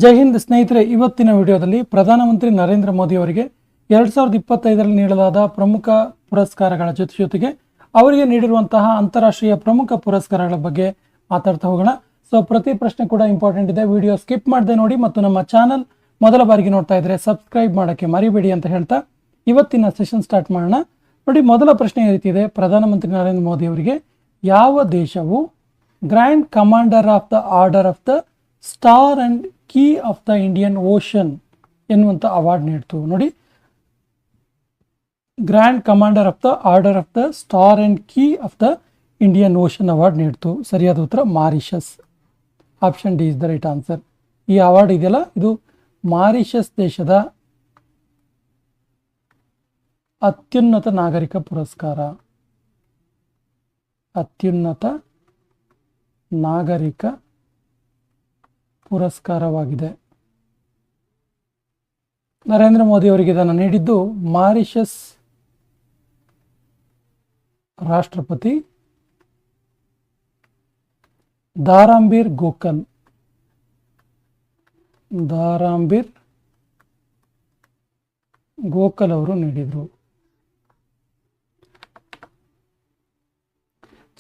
ಜೈ ಹಿಂದ್ ಸ್ನೇಹಿತರೆ, ಇವತ್ತಿನ ವಿಡಿಯೋದಲ್ಲಿ ಪ್ರಧಾನಮಂತ್ರಿ ನರೇಂದ್ರ ಮೋದಿ ಅವರಿಗೆ 2025ರಲ್ಲಿ ನೀಡಲಾದ ಪ್ರಮುಖ ಪುರಸ್ಕಾರಗಳ ಜೊತೆಗೆ ಅವರಿಗೆ ನೀಡಿರುವಂತಹ ಅಂತಾರಾಷ್ಟ್ರೀಯ ಪ್ರಮುಖ ಪುರಸ್ಕಾರಗಳ ಬಗ್ಗೆ ಮಾತಾಡ್ತಾ ಹೋಗೋಣ. ಸೊ ಪ್ರತಿ ಪ್ರಶ್ನೆ ಕೂಡ ಇಂಪಾರ್ಟೆಂಟ್ ಇದೆ, ವಿಡಿಯೋ ಸ್ಕಿಪ್ ಮಾಡದೆ ನೋಡಿ ಮತ್ತು ನಮ್ಮ ಚಾನಲ್ ಮೊದಲ ಬಾರಿಗೆ ನೋಡ್ತಾ ಇದ್ರೆ ಸಬ್ಸ್ಕ್ರೈಬ್ ಮಾಡೋಕ್ಕೆ ಮರಿಬೇಡಿ ಅಂತ ಹೇಳ್ತಾ ಇವತ್ತಿನ ಸೆಷನ್ ಸ್ಟಾರ್ಟ್ ಮಾಡೋಣ. ನೋಡಿ, ಮೊದಲ ಪ್ರಶ್ನೆ ಈ ರೀತಿ ಇದೆ: ಪ್ರಧಾನಮಂತ್ರಿ ನರೇಂದ್ರ ಮೋದಿ ಅವರಿಗೆ ಯಾವ ದೇಶವು Grand Commander of the Order of the Star and Key of the Indian Ocean ಎನ್ನುವಂಥ ಅವಾರ್ಡ್ ನೀಡ್ತು? ನೋಡಿ, Grand Commander of the Order of the Star and Key of the Indian Ocean award ನೀಡ್ತು. ಸರಿಯಾದ ಉತ್ತರ Mauritius. Option D is the right answer. ಈ award ಇದೆಯಲ್ಲ, ಇದು Mauritius ದೇಶದ ಅತ್ಯುನ್ನತ ನಾಗರಿಕ ಪುರಸ್ಕಾರ. ಅತ್ಯುನ್ನತ ನಾಗರಿಕ ಪುರಸ್ಕಾರವಾಗಿದೆ. ನರೇಂದ್ರ ಮೋದಿ ಅವರಿಗೆ ಇದನ್ನು ನೀಡಿದ್ದು ಮಾರಿಷಸ್ ರಾಷ್ಟ್ರಪತಿ ದಾರಾಂಬೀರ್ ಗೋಕಲ್ ಅವರು ನೀಡಿದರು.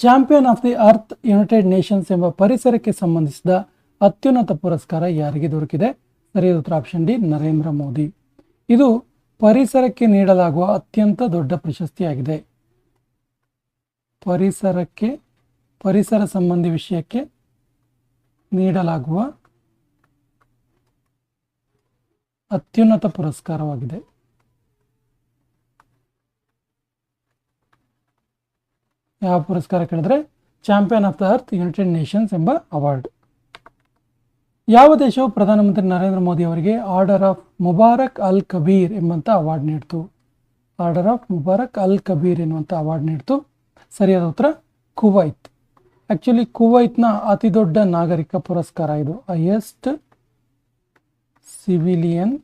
Champion of the earth United Nations ಎಂಬ ಪರಿಸರಕ್ಕೆ ಸಂಬಂಧಿಸಿದ ಅತ್ಯುನ್ನತ ಪುರಸ್ಕಾರ ಯಾರಿಗೆ ದೊರಕಿದೆ? ಸರಿಯಾದ ಉತ್ತರ ಆಪ್ಷನ್ ಡಿ, ನರೇಂದ್ರ ಮೋದಿ. ಇದು ಪರಿಸರಕ್ಕೆ ನೀಡಲಾಗುವ ಅತ್ಯಂತ ದೊಡ್ಡ ಪ್ರಶಸ್ತಿಯಾಗಿದೆ. ಪರಿಸರ ಸಂಬಂಧಿ ವಿಷಯಕ್ಕೆ ನೀಡಲಾಗುವ ಅತ್ಯುನ್ನತ ಪುರಸ್ಕಾರವಾಗಿದೆ. ಯಾವ ಪುರಸ್ಕಾರ ಕೇಳಿದ್ರೆ champion of the earth United Nations ಎಂಬ ಅವಾರ್ಡ್. ಯಾವ ದೇಶವು ಪ್ರಧಾನಮಂತ್ರಿ ನರೇಂದ್ರ ಮೋದಿ ಅವರಿಗೆ Order of Mubarak Al Kabeer ಎಂಬಂಥ ಅವಾರ್ಡ್ ನೀಡ್ತು? Order of Mubarak Al Kabeer ಎನ್ನುವಂಥ ಅವಾರ್ಡ್ ನೀಡ್ತು. ಸರಿಯಾದ ಉತ್ತರ ಕುವೈತ್. ಆಕ್ಚುಲಿ ಕುವೈತ್ನ ಅತಿ ದೊಡ್ಡ ನಾಗರಿಕ ಪುರಸ್ಕಾರ ಇದು, ಹೈಯೆಸ್ಟ್ ಸಿವಿಲಿಯನ್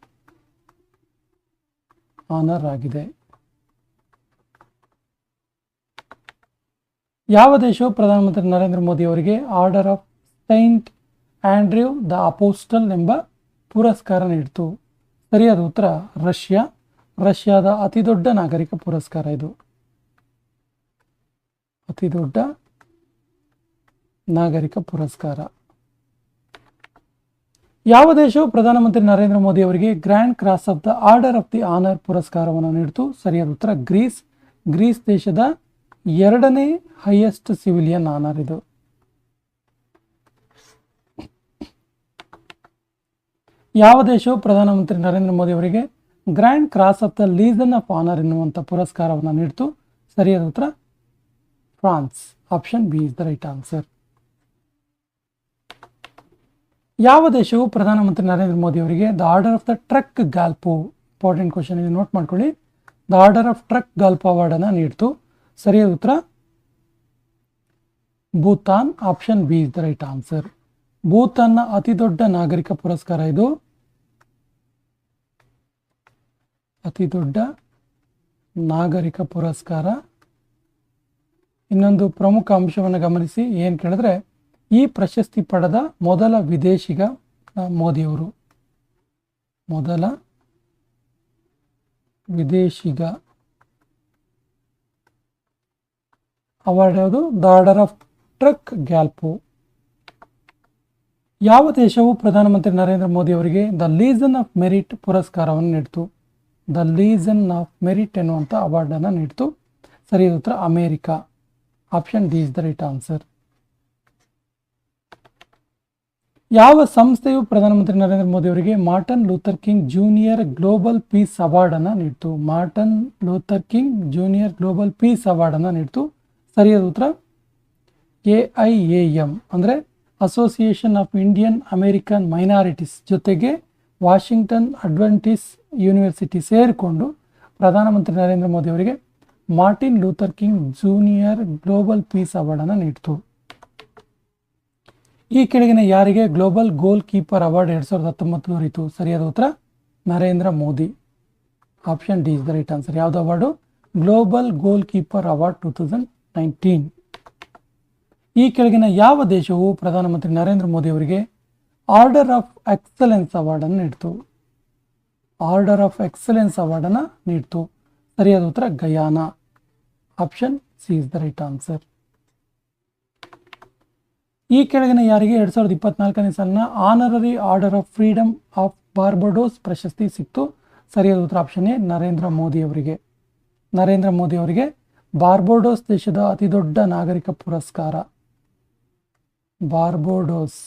ಆನರ್ ಆಗಿದೆ. ಯಾವ ದೇಶವು ಪ್ರಧಾನಮಂತ್ರಿ ನರೇಂದ್ರ ಮೋದಿ ಅವರಿಗೆ Order of Saint Andrew the apostle ಎಂಬ ಪುರಸ್ಕಾರ ನೀಡಿತು? ಸರಿಯಾದ ಉತ್ತರ ರಷ್ಯಾ. ರಷ್ಯಾದ ಅತಿ ದೊಡ್ಡ ನಾಗರಿಕ ಪುರಸ್ಕಾರ ಇದು, ಅತಿ ದೊಡ್ಡ ನಾಗರಿಕ ಪುರಸ್ಕಾರ. ಯಾವ ದೇಶವು ಪ್ರಧಾನಮಂತ್ರಿ ನರೇಂದ್ರ ಮೋದಿ ಅವರಿಗೆ Grand Cross of the Order of the Honour ಪುರಸ್ಕಾರವನ್ನು ನೀಡಿತು? ಸರಿಯಾದ ಉತ್ತರ ಗ್ರೀಸ್. ಗ್ರೀಸ್ ದೇಶದ ಎರಡನೇ ಹೈಯೆಸ್ಟ್ ಸಿವಿಲಿಯನ್ ಆನರ್ ಇದು. ಯಾವ ದೇಶವು ಪ್ರಧಾನಮಂತ್ರಿ ನರೇಂದ್ರ ಮೋದಿ ಅವರಿಗೆ Grand Cross of the Legion of Honour ಎನ್ನುವಂಥ ಪುರಸ್ಕಾರವನ್ನು ನೀಡಿತು? ಸರಿಯಾದ ಉತ್ತರ France. Option B is the right answer. ಯಾವ ದೇಶವು ಪ್ರಧಾನಮಂತ್ರಿ ನರೇಂದ್ರ ಮೋದಿ ಅವರಿಗೆ the Order of the Druk Gyalpo, important question ಇದೆ, ನೋಟ್ ಮಾಡ್ಕೊಳ್ಳಿ, the Order of Druk Gyalpo ಅವಾರ್ಡನ್ನು ನೀಡಿತು? ಸರಿಯಾದ ಉತ್ತರ Bhutan. Option B is the right answer. ಭೂತಾನ್ನ ಅತಿ ದೊಡ್ಡ ನಾಗರಿಕ ಪುರಸ್ಕಾರ ಇದು, ಅತಿ ದೊಡ್ಡ ನಾಗರಿಕ ಪುರಸ್ಕಾರ. ಇನ್ನೊಂದು ಪ್ರಮುಖ ಅಂಶವನ್ನು ಗಮನಿಸಿ, ಏನು ಕೇಳಿದ್ರೆ ಈ ಪ್ರಶಸ್ತಿ ಪಡೆದ ಮೊದಲ ವಿದೇಶಿಗ ಮೋದಿಯವರು. ಮೊದಲ ವಿದೇಶಿಗ ಅವಾರ್ಡ್ ಯಾವುದು? The Order of truck Gyalpo. ಯಾವ ದೇಶವು ಪ್ರಧಾನಮಂತ್ರಿ ನರೇಂದ್ರ ಮೋದಿ ಅವರಿಗೆ ದ ಲೀಜನ್ ಆಫ್ ಮೆರಿಟ್ ಪುರಸ್ಕಾರವನ್ನು ನೀಡಿತು? ದ ಲೀಜನ್ ಆಫ್ ಮೆರಿಟ್ ಎನ್ನುವಂಥ ಅವಾರ್ಡನ್ನು ನೀಡಿತು? ಸರಿಯಾದ ಉತ್ತರ America. Option D is the right answer. ಯಾವ ಸಂಸ್ಥೆಯು ಪ್ರಧಾನಮಂತ್ರಿ ನರೇಂದ್ರ ಮೋದಿ ಅವರಿಗೆ Martin Luther King Junior Global Peace ಅವಾರ್ಡನ್ನು ನೀಡಿತು? Martin Luther King Junior Global Peace ಅವಾರ್ಡನ್ನು ನೀಡಿತು? ಸರಿಯಾದ ಉತ್ತರ AIAM ಅಂದರೆ Association of Indian American Minorities ಜೊತೆಗೆ ವಾಷಿಂಗ್ಟನ್ ಅಡ್ವೆಂಟಿಸ್ ಯೂನಿವರ್ಸಿಟಿ ಸೇರಿಕೊಂಡು ಪ್ರಧಾನಮಂತ್ರಿ ನರೇಂದ್ರ ಮೋದಿ ಅವರಿಗೆ Martin Luther King Junior Global Peace ಅವಾರ್ಡನ್ನು ನೀಡಿತು. ಈ ಕೆಳಗಿನ ಯಾರಿಗೆ ಗ್ಲೋಬಲ್ ಗೋಲ್ ಕೀಪರ್ ಅವಾರ್ಡ್ 2019 ದೊರೆಯಿತು? ಸರಿಯಾದ ಉತ್ತರ Narendra Modi. Option D is the right answer. ಯಾವುದು award? Global Goalkeeper Award 2019. ಈ ಕೆಳಗಿನ ಯಾವ ದೇಶವು ಪ್ರಧಾನಮಂತ್ರಿ ನರೇಂದ್ರ ಮೋದಿ ಅವರಿಗೆ ಆರ್ಡರ್ ಆಫ್ ಎಕ್ಸಲೆನ್ಸ್ ಅವಾರ್ಡನ್ನು ನೀಡ್ತು. ಆರ್ಡರ್ ಆಫ್ ಎಕ್ಸಲೆನ್ಸ್ ಅವಾರ್ಡನ್ನು ನೀಡ್ತು. ಸರಿಯಾದ ಉತ್ತರ Guyana. Option C is the right answer. ಈ ಕೆಳಗಿನ ಯಾರಿಗೆ 2024ನೇ ಸಾಲಿನ Honorary Order of Freedom of Barbados ಪ್ರಶಸ್ತಿ ಸಿಕ್ತು? ಸರಿಯಾದ ಉತ್ತರ ಆಪ್ಷನ್ ಎ ನರೇಂದ್ರ ಮೋದಿ ಅವರಿಗೆ. ನರೇಂದ್ರ ಮೋದಿ ಅವರಿಗೆ ಬಾರ್ಬಡೋಸ್ ದೇಶದ ಅತಿ ದೊಡ್ಡ ನಾಗರಿಕ ಪುರಸ್ಕಾರ. ಬಾರ್ಬಡೋಸ್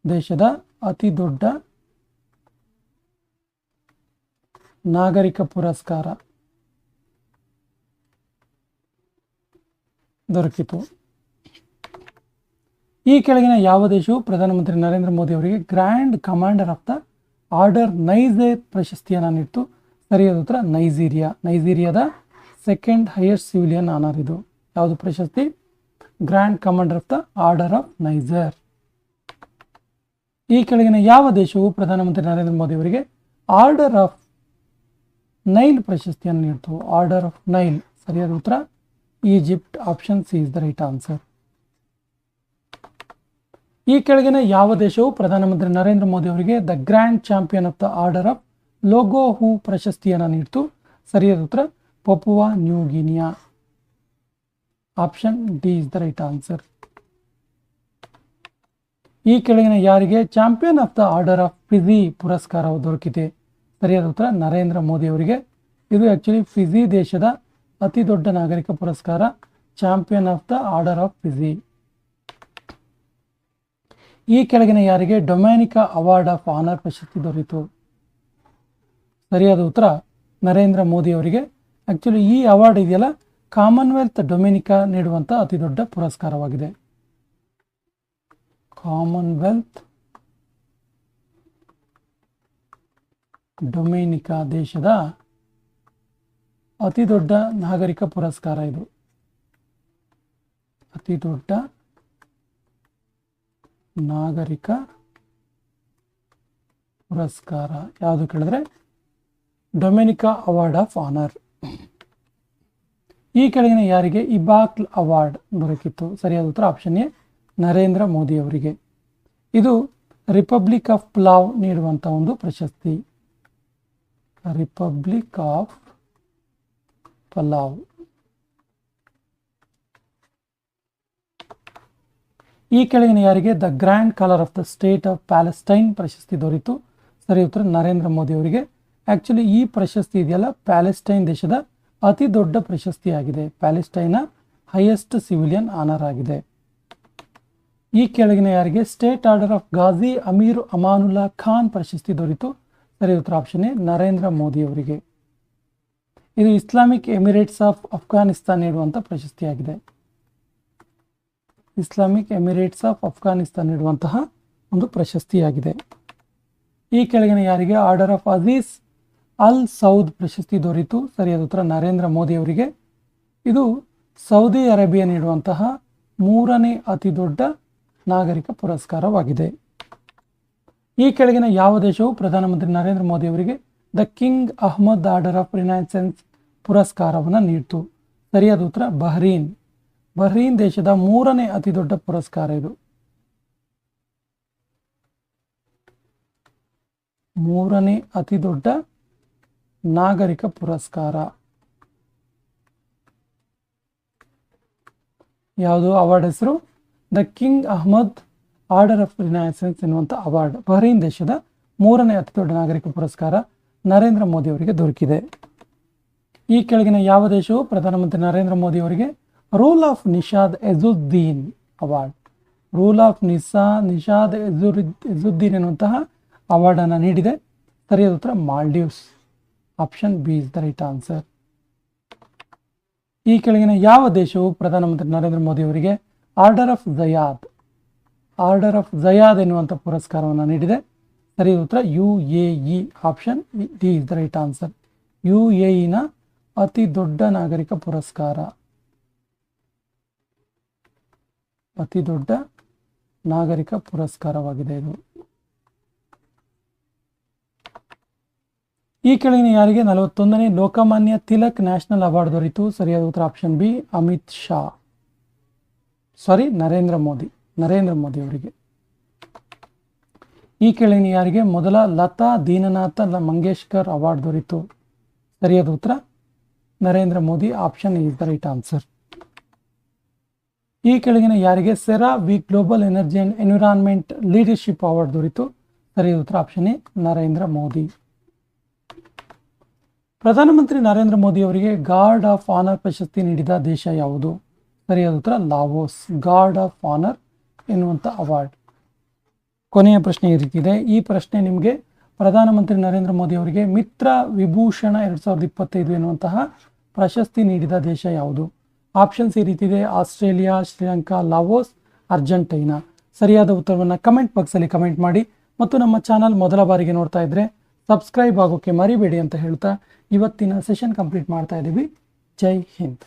ದೇಶದ ಅತಿ ದೊಡ್ಡ ನಾಗರಿಕ ಪುರಸ್ಕಾರ ದೊರಕಿತು. ಈ ಕೆಳಗಿನ ಯಾವ ದೇಶವು ಪ್ರಧಾನಮಂತ್ರಿ ನರೇಂದ್ರ ಮೋದಿ ಅವರಿಗೆ Grand Commander of the Order Niger ಪ್ರಶಸ್ತಿಯನ್ನು ನೀಡಿತು? ಸರಿಯಾದ ಉತ್ತರ ನೈಜೀರಿಯಾ. ನೈಜೀರಿಯಾದ ಸೆಕೆಂಡ್ ಹೈಯೆಸ್ಟ್ ಸಿವಿಲಿಯನ್ ಆನರ್ ಇದು. ಯಾವುದು ಪ್ರಶಸ್ತಿ? Grand Commander of the Order of Niger. ಈ ಕೆಳಗಿನ ಯಾವ ದೇಶವು ಪ್ರಧಾನಮಂತ್ರಿ ನರೇಂದ್ರ ಮೋದಿ ಅವರಿಗೆ ಆರ್ಡರ್ ಆಫ್ ನೈಲ್ ಪ್ರಶಸ್ತಿಯನ್ನು ನೀಡಿತು? Order of Nile. ಸರಿಯಾದ ಉತ್ತರ Egypt. Option C is the right answer. ಈ ಕೆಳಗಿನ ಯಾವ ದೇಶವು ಪ್ರಧಾನಮಂತ್ರಿ ನರೇಂದ್ರ ಮೋದಿ ಅವರಿಗೆ the Grand Champion of the Order of Logohu ಪ್ರಶಸ್ತಿಯನ್ನು ನೀಡಿತು? ಸರಿಯಾದ ಉತ್ತರ Papua New Guinea. Option D is the right answer. ಈ ಕೆಳಗಿನ ಯಾರಿಗೆ Champion of the Order of Fiji ಪುರಸ್ಕಾರವು ದೊರಕಿದೆ? ಸರಿಯಾದ ಉತ್ತರ ನರೇಂದ್ರ ಮೋದಿ ಅವರಿಗೆ. ಇದು ಆಕ್ಚುಲಿ ಫಿಜಿ ದೇಶದ ಅತಿ ದೊಡ್ಡ ನಾಗರಿಕ ಪುರಸ್ಕಾರ, champion of the Order of Fiji. ಈ ಕೆಳಗಿನ ಯಾರಿಗೆ ಡೊಮ್ಯಾನಿಕಾ ಅವಾರ್ಡ್ ಆಫ್ ಆನರ್ ಪ್ರಶಸ್ತಿ ದೊರೆಯಿತು? ಸರಿಯಾದ ಉತ್ತರ ನರೇಂದ್ರ ಮೋದಿ ಅವರಿಗೆ. ಆಕ್ಚುಲಿ ಈ ಅವಾರ್ಡ್ ಇದೆಯಲ್ಲ, ಕಾಮನ್ವೆಲ್ತ್ ಡೊಮಿನಿಕಾ ನೀಡುವಂಥ ಅತಿ ದೊಡ್ಡ ಪುರಸ್ಕಾರವಾಗಿದೆ. ಕಾಮನ್ವೆಲ್ತ್ ಡೊಮಿನಿಕಾ ದೇಶದ ಅತಿ ದೊಡ್ಡ ನಾಗರಿಕ ಪುರಸ್ಕಾರ ಇದು. ಅತಿ ದೊಡ್ಡ ನಾಗರಿಕ ಪುರಸ್ಕಾರ ಯಾವುದು ಕೇಳಿದ್ರೆ ಡೊಮಿನಿಕಾ ಅವಾರ್ಡ್ ಆಫ್ ಆನರ್. ಈ ಕೆಳಗಿನ ಯಾರಿಗೆ ಇಬಾಕ್ಲ್ ಅವಾರ್ಡ್ ದೊರಕಿತ್ತು? ಸರಿಯಾದ ಉತ್ತರ ಆಪ್ಷನ್ ಎ ನರೇಂದ್ರ ಮೋದಿ ಅವರಿಗೆ. ಇದು ರಿಪಬ್ಲಿಕ್ ಆಫ್ ಪಲಾವ್ ನೀಡುವಂಥ ಒಂದು ಪ್ರಶಸ್ತಿ. Republic of Palau. ಈ ಕೆಳಗಿನ ಯಾರಿಗೆ the grand collar of the state of Palestine ಪ್ರಶಸ್ತಿ ದೊರೆಯಿತು? ಸರಿ ಉತ್ತರ ನರೇಂದ್ರ ಮೋದಿ ಅವರಿಗೆ. ಆಕ್ಚುಲಿ ಈ ಪ್ರಶಸ್ತಿ ಇದೆಯಲ್ಲ, ಪ್ಯಾಲೆಸ್ಟೈನ್ ದೇಶದ ಅತಿ ದೊಡ್ಡ ಪ್ರಶಸ್ತಿಯಾಗಿದೆ. ಪ್ಯಾಲೆಸ್ಟೈನ್ನ ಹೈಯೆಸ್ಟ್ ಸಿವಿಲಿಯನ್ ಆನರ್ ಆಗಿದೆ. ಈ ಕೆಳಗಿನ ಯಾರಿಗೆ state order of Ghazi Amir Amanullah Khan ಪ್ರಶಸ್ತಿ ದೊರೆಯಿತು? ಸರಿ ಉತ್ತರ ಆಪ್ಷನ್ ಎ ನರೇಂದ್ರ ಮೋದಿ ಅವರಿಗೆ. ಇದು ಇಸ್ಲಾಮಿಕ್ ಎಮಿರೇಟ್ಸ್ ಆಫ್ ಅಫ್ಘಾನಿಸ್ತಾನ್ ನೀಡುವಂಥ ಪ್ರಶಸ್ತಿಯಾಗಿದೆ. ಇಸ್ಲಾಮಿಕ್ ಎಮಿರೇಟ್ಸ್ ಆಫ್ ಅಫ್ಘಾನಿಸ್ತಾನ್ ನೀಡುವಂತಹ ಒಂದು ಪ್ರಶಸ್ತಿಯಾಗಿದೆ. ಈ ಕೆಳಗಿನ ಯಾರಿಗೆ order of Aziz Al Saud ಪ್ರಶಸ್ತಿ ದೊರೆಯಿತು? ಸರಿಯಾದ ಉತ್ತರ ನರೇಂದ್ರ ಮೋದಿ ಅವರಿಗೆ. ಇದು ಸೌದಿ ಅರೇಬಿಯಾ ನೀಡುವಂತಹ 3ನೇ ಅತಿ ದೊಡ್ಡ ನಾಗರಿಕ ಪುರಸ್ಕಾರವಾಗಿದೆ. ಈ ಕೆಳಗಿನ ಯಾವ ದೇಶವು ಪ್ರಧಾನಮಂತ್ರಿ ನರೇಂದ್ರ ಮೋದಿ ಅವರಿಗೆ the king Ahmad order of Renaissance ಪುರಸ್ಕಾರವನ್ನು ನೀಡಿತು? ಸರಿಯಾದ ಉತ್ತರ ಬಹ್ರೀನ್. ಬಹ್ರೀನ್ ದೇಶದ 3ನೇ ಅತಿ ದೊಡ್ಡ ಪುರಸ್ಕಾರ ಇದು. 3ನೇ ಅತಿ ದೊಡ್ಡ ನಾಗರಿಕ ಪುರಸ್ಕಾರ. ಯಾವುದು ಅವಾರ್ಡ್ ಹೆಸರು? The king Ahmad order of renaissance ಎನ್ನುವಂಥ ಅವಾರ್ಡ್ ಬಹ್ರೀನ್ ದೇಶದ 3ನೇ ಅತಿ ದೊಡ್ಡ ನಾಗರಿಕ ಪುರಸ್ಕಾರ ನರೇಂದ್ರ ಮೋದಿ ಅವರಿಗೆ ದೊರಕಿದೆ. ಈ ಕೆಳಗಿನ ಯಾವ ದೇಶವು ಪ್ರಧಾನಮಂತ್ರಿ ನರೇಂದ್ರ ಮೋದಿ ಅವರಿಗೆ Rule of Nishan Izzuddeen award, Rule of Nishan Izzuddeen ಎನ್ನುವಂತಹ ಅವಾರ್ಡನ್ನು ನೀಡಿದೆ? ಸರಿಯಾದ ಉತ್ತರ Maldives. Option B is the right answer. ಈ ಕೆಳಗಿನ ಯಾವ ದೇಶವು ಪ್ರಧಾನಮಂತ್ರಿ ನರೇಂದ್ರ ಮೋದಿ ಅವರಿಗೆ ಆರ್ಡರ್ ಆಫ್ ಜಯಾದ್ ಎನ್ನುವಂಥ ಪುರಸ್ಕಾರವನ್ನು ನೀಡಿದೆ? ಸರಿಯಾದ ಉತ್ತರ UAE. Option D is the right answer. UAEನ ಅತಿ ದೊಡ್ಡ ನಾಗರಿಕ ಪುರಸ್ಕಾರ. ಅತಿ ದೊಡ್ಡ ನಾಗರಿಕ ಪುರಸ್ಕಾರವಾಗಿದೆ ಇದು. ಈ ಕೆಳಗಿನ ಯಾರಿಗೆ 41ನೇ ಲೋಕಮಾನ್ಯ ತಿಲಕ್ ನ್ಯಾಷನಲ್ ಅವಾರ್ಡ್ ದೊರೆಯಿತು? ಸರಿಯಾದ ಉತ್ತರ ಆಪ್ಷನ್ ಬಿ ನರೇಂದ್ರ ಮೋದಿ ಅವರಿಗೆ. ಈ ಕೆಳಗಿನ ಯಾರಿಗೆ ಮೊದಲ ಲತಾ ದೀನನಾಥ ಮಂಗೇಶ್ಕರ್ ಅವಾರ್ಡ್ ದೊರೆಯಿತು? ಸರಿಯಾದ ಉತ್ತರ Narendra Modi. Option is the right answer. ಈ ಕೆಳಗಿನ ಯಾರಿಗೆ CERAWeek global energy and environment leadership award ದೊರೆಯಿತು? ಸರಿಯಾದ ಉತ್ತರ ಆಪ್ಷನ್ ಎ ನರೇಂದ್ರ ಮೋದಿ. ಪ್ರಧಾನಮಂತ್ರಿ ನರೇಂದ್ರ ಮೋದಿ ಅವರಿಗೆ ಗಾರ್ಡ್ ಆಫ್ ಆನರ್ ಪ್ರಶಸ್ತಿ ನೀಡಿದ ದೇಶ ಯಾವುದು? ಸರಿಯಾದ ಉತ್ತರ ಲಾವೋಸ್. ಗಾರ್ಡ್ ಆಫ್ ಆನರ್ ಎನ್ನುವಂಥ ಅವಾರ್ಡ್. ಕೊನೆಯ ಪ್ರಶ್ನೆ ಈ ರೀತಿ ಇದೆ. ಈ ಪ್ರಶ್ನೆ ನಿಮಗೆ ಪ್ರಧಾನಮಂತ್ರಿ ನರೇಂದ್ರ ಮೋದಿ ಅವರಿಗೆ ಮಿತ್ರ ವಿಭೂಷಣ 2025 ಎನ್ನುವಂತಹ ಪ್ರಶಸ್ತಿ ನೀಡಿದ ದೇಶ ಯಾವುದು? ಆಪ್ಷನ್ಸ್ ಈ ರೀತಿ ಇದೆ: ಆಸ್ಟ್ರೇಲಿಯಾ, ಶ್ರೀಲಂಕಾ, ಲಾವೋಸ್, ಅರ್ಜೆಂಟೈನಾ. ಸರಿಯಾದ ಉತ್ತರವನ್ನು ಕಮೆಂಟ್ ಬಾಕ್ಸಲ್ಲಿ ಕಮೆಂಟ್ ಮಾಡಿ ಮತ್ತು ನಮ್ಮ ಚಾನಲ್ ಮೊದಲ ಬಾರಿಗೆ ನೋಡ್ತಾ ಇದ್ರೆ ಸಬ್ಸ್ಕ್ರೈಬ್ ಆಗೋಕ್ಕೆ ಮರಿಬೇಡಿ ಅಂತ ಹೇಳ್ತಾ ಇವತ್ತಿನ ಸೆಷನ್ ಕಂಪ್ಲೀಟ್ ಮಾಡ್ತಾ ಇದ್ದೀವಿ. ಜೈ ಹಿಂದ್.